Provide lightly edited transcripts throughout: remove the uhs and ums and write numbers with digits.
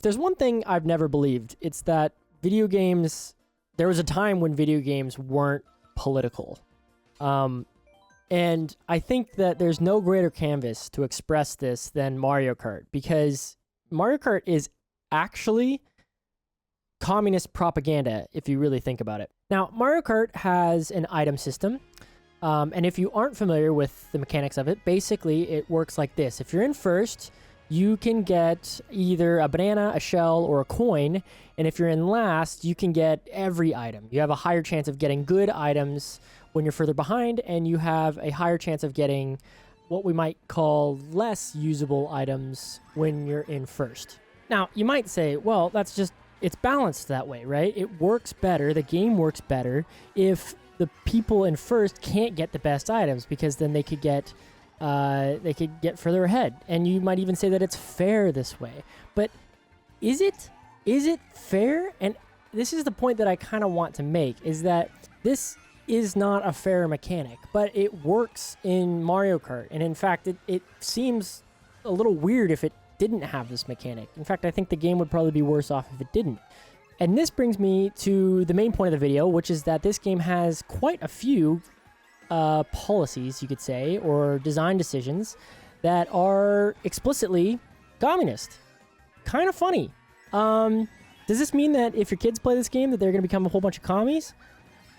If there's one thing I've never believed, it's that video games, there was a time when video games weren't political. And I think that there's no greater canvas to express this than Mario Kart, because Mario Kart is actually communist propaganda, if you really think about it. Now, Mario Kart has an item system, and if you aren't familiar with the mechanics of it, basically it works like this. If you're in first, you can get either a banana, a shell, or a coin, and if you're in last, you can get every item. You have a higher chance of getting good items when you're further behind, and you have a higher chance of getting what we might call less usable items when you're in first. Now, you might say, well, that's just, it's balanced that way, right? It works better, the game works better if the people in first can't get the best items, because then they could get further ahead. And you might even say that it's fair this way. But is it fair? And this is the point that I kind of want to make, is that this is not a fair mechanic, but it works in Mario Kart. And in fact, it seems a little weird if it didn't have this mechanic. In fact, I think the game would probably be worse off if it didn't. And this brings me to the main point of the video, which is that this game has quite a few policies, you could say, or design decisions that are explicitly communist. Kind of funny. Does this mean that if your kids play this game that they're going to become a whole bunch of commies?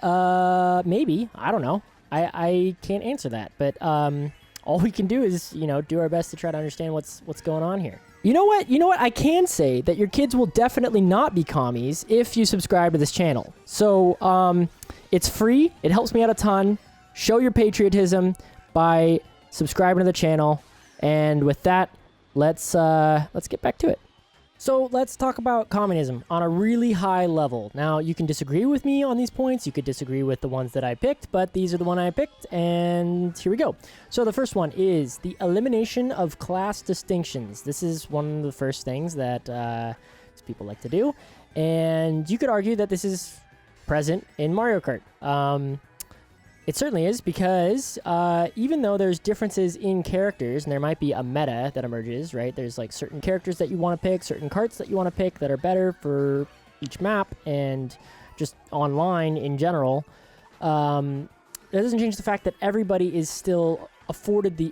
Maybe. I don't know. I can't answer that. But all we can do is, do our best to try to understand what's going on here. You know what? I can say that your kids will definitely not be commies if you subscribe to this channel. So, it's free. It helps me out a ton. Show your patriotism by subscribing to the channel. And with that, let's get back to it. So let's talk about communism on a really high level. Now, you can disagree with me on these points. You could disagree with the ones that I picked, but these are the one I picked, and here we go. So the first one is the elimination of class distinctions. This is one of the first things that people like to do, and you could argue that this is present in Mario Kart. It certainly is, because even though there's differences in characters, and there might be a meta that emerges, right? There's like certain characters that you want to pick, certain carts that you want to pick that are better for each map and just online in general. That doesn't change the fact that everybody is still afforded the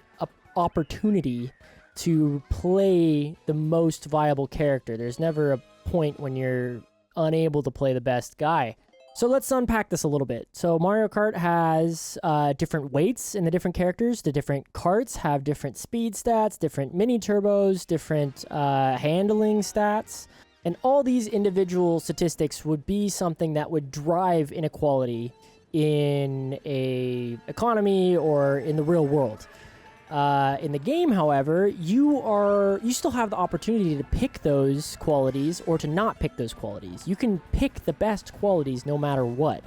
opportunity to play the most viable character. There's never a point when you're unable to play the best guy. So let's unpack this a little bit. So Mario Kart has different weights in the different characters. The different carts have different speed stats, different mini turbos, different handling stats. And all these individual statistics would be something that would drive inequality in a economy or in the real world. In the game, however, you still have the opportunity to pick those qualities or to not pick those qualities. You can pick the best qualities no matter what.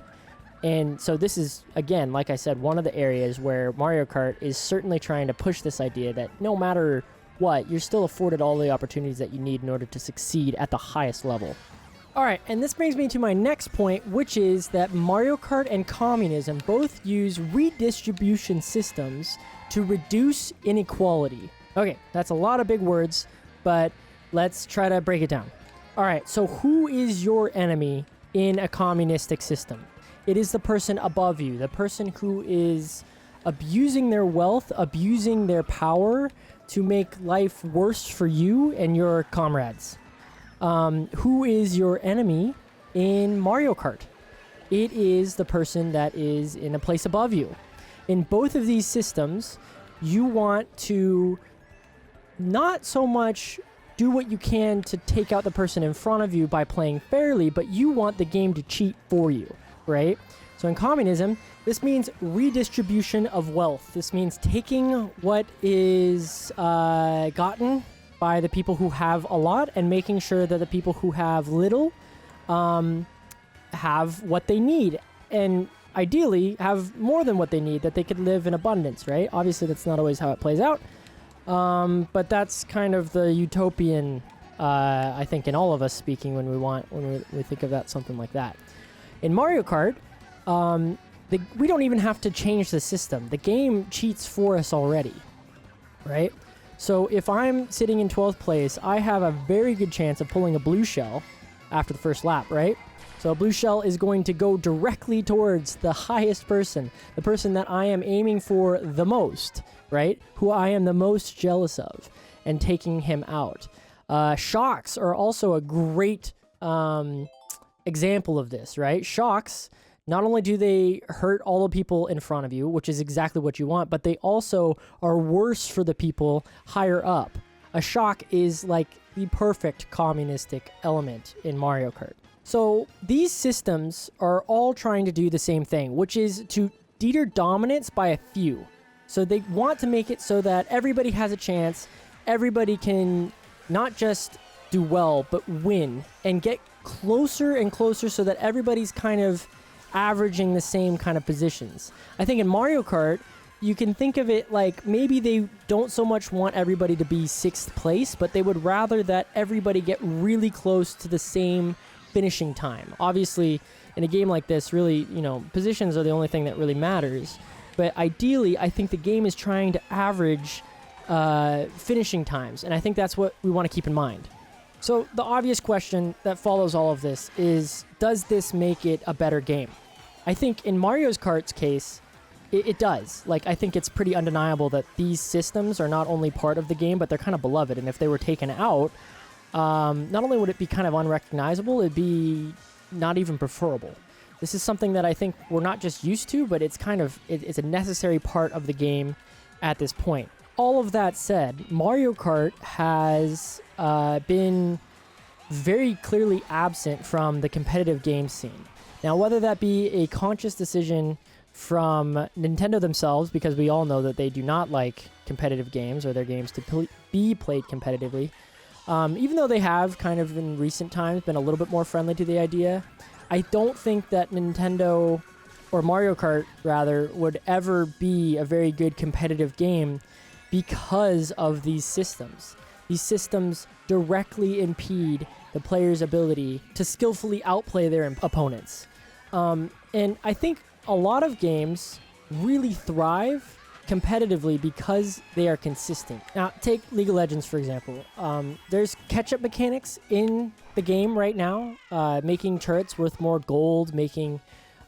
And so this is, again, like I said, one of the areas where Mario Kart is certainly trying to push this idea that no matter what, you're still afforded all the opportunities that you need in order to succeed at the highest level. All right, and this brings me to my next point, which is that Mario Kart and communism both use redistribution systems to reduce inequality. Okay, that's a lot of big words, but let's try to break it down. All right, so who is your enemy in a communistic system? It is the person above you, the person who is abusing their wealth, abusing their power to make life worse for you and your comrades. Who is your enemy in Mario Kart? It is the person that is in a place above you. In both of these systems, you want to not so much do what you can to take out the person in front of you by playing fairly, but you want the game to cheat for you, right? So in communism, this means redistribution of wealth. This means taking what is gotten by the people who have a lot and making sure that the people who have little have what they need. And ideally have more than what they need, that they could live in abundance, right? Obviously, that's not always how it plays out. But that's kind of the utopian, I think, in all of us speaking when we think about something like that. In Mario Kart, we don't even have to change the system. The game cheats for us already, right? So if I'm sitting in 12th place, I have a very good chance of pulling a blue shell after the first lap, right? So a blue shell is going to go directly towards the highest person, the person that I am aiming for the most, right? Who I am the most jealous of, and taking him out. Shocks are also a great example of this, right? Shocks, not only do they hurt all the people in front of you, which is exactly what you want, but they also are worse for the people higher up. A shock is like the perfect communistic element in Mario Kart. So these systems are all trying to do the same thing, which is to deter dominance by a few. So they want to make it so that everybody has a chance, everybody can not just do well, but win and get closer and closer so that everybody's kind of averaging the same kind of positions. I think in Mario Kart, you can think of it like maybe they don't so much want everybody to be 6th place, but they would rather that everybody get really close to the same finishing time. Obviously, in a game like this, really, positions are the only thing that really matters. But ideally, I think the game is trying to average finishing times, and I think that's what we want to keep in mind. So the obvious question that follows all of this is, does this make it a better game? I think in Mario Kart's case, it does. Like, I think it's pretty undeniable that these systems are not only part of the game, but they're kind of beloved. And if they were taken out, not only would it be kind of unrecognizable, it'd be not even preferable. This is something that I think we're not just used to, but it's it's a necessary part of the game at this point. All of that said, Mario Kart has been very clearly absent from the competitive game scene. Now, whether that be a conscious decision from Nintendo themselves, because we all know that they do not like competitive games or their games to be played competitively, even though they have kind of in recent times been a little bit more friendly to the idea, I don't think that Nintendo, or Mario Kart rather, would ever be a very good competitive game because of these systems. These systems directly impede the player's ability to skillfully outplay their opponents. And I think a lot of games really thrive competitively because they are consistent. Now, take League of Legends, for example. There's catch-up mechanics in the game right now, making turrets worth more gold, making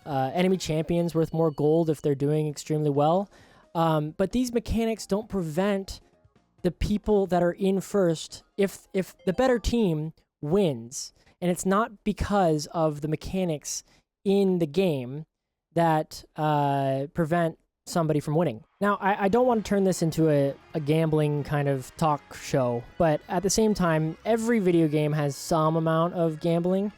enemy champions worth more gold if they're doing extremely well. But these mechanics don't prevent the people that are in first if the better team wins. And it's not because of the mechanics in the game that prevent somebody from winning. Now, I don't want to turn this into a gambling kind of talk show, but at the same time, every video game has some amount of gambling,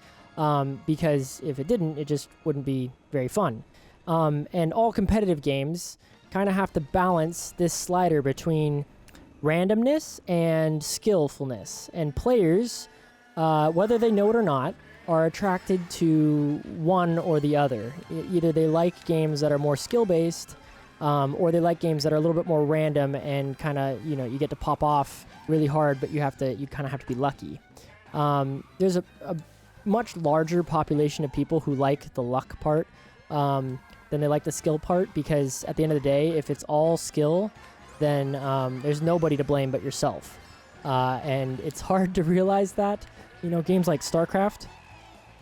because if it didn't, it just wouldn't be very fun. And all competitive games kind of have to balance this slider between randomness and skillfulness. And players, whether they know it or not, are attracted to one or the other. Either they like games that are more skill-based, or they like games that are a little bit more random and kind of, you get to pop off really hard, but you kind of have to be lucky. There's a much larger population of people who like the luck part than they like the skill part, because at the end of the day, if it's all skill, then there's nobody to blame but yourself. And it's hard to realize that. Games like StarCraft,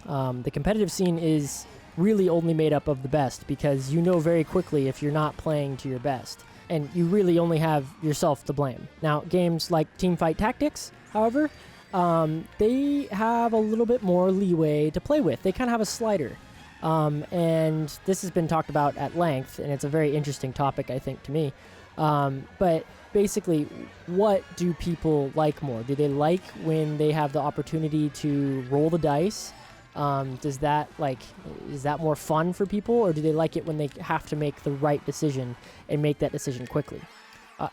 the competitive scene is really only made up of the best, because you know very quickly if you're not playing to your best, and you really only have yourself to blame. Now, games like Teamfight Tactics, however, they have a little bit more leeway to play with. They kind of have a slider. And this has been talked about at length, and it's a very interesting topic, I think, to me. But basically, what do people like more? Do they like when they have the opportunity to roll the dice? Is that more fun for people, or do they like it when they have to make the right decision and make that decision quickly?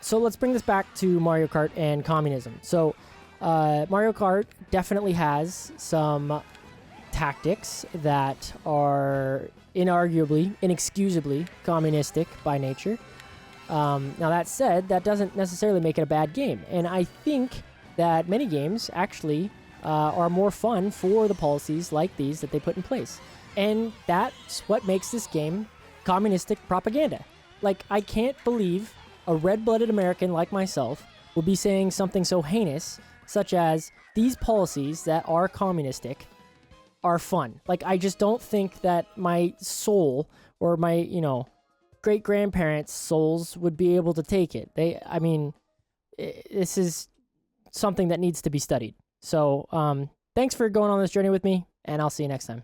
So let's bring this back to Mario Kart and communism. So Mario Kart definitely has some tactics that are inexcusably communistic by nature. Now, that said, that doesn't necessarily make it a bad game. And I think that many games actually are more fun for the policies like these that they put in place. And that's what makes this game communistic propaganda. Like, I can't believe a red-blooded American like myself would be saying something so heinous, such as, these policies that are communistic are fun. Like, I just don't think that my soul or my, great-grandparents' souls would be able to take it. This is something that needs to be studied. So, thanks for going on this journey with me, and I'll see you next time.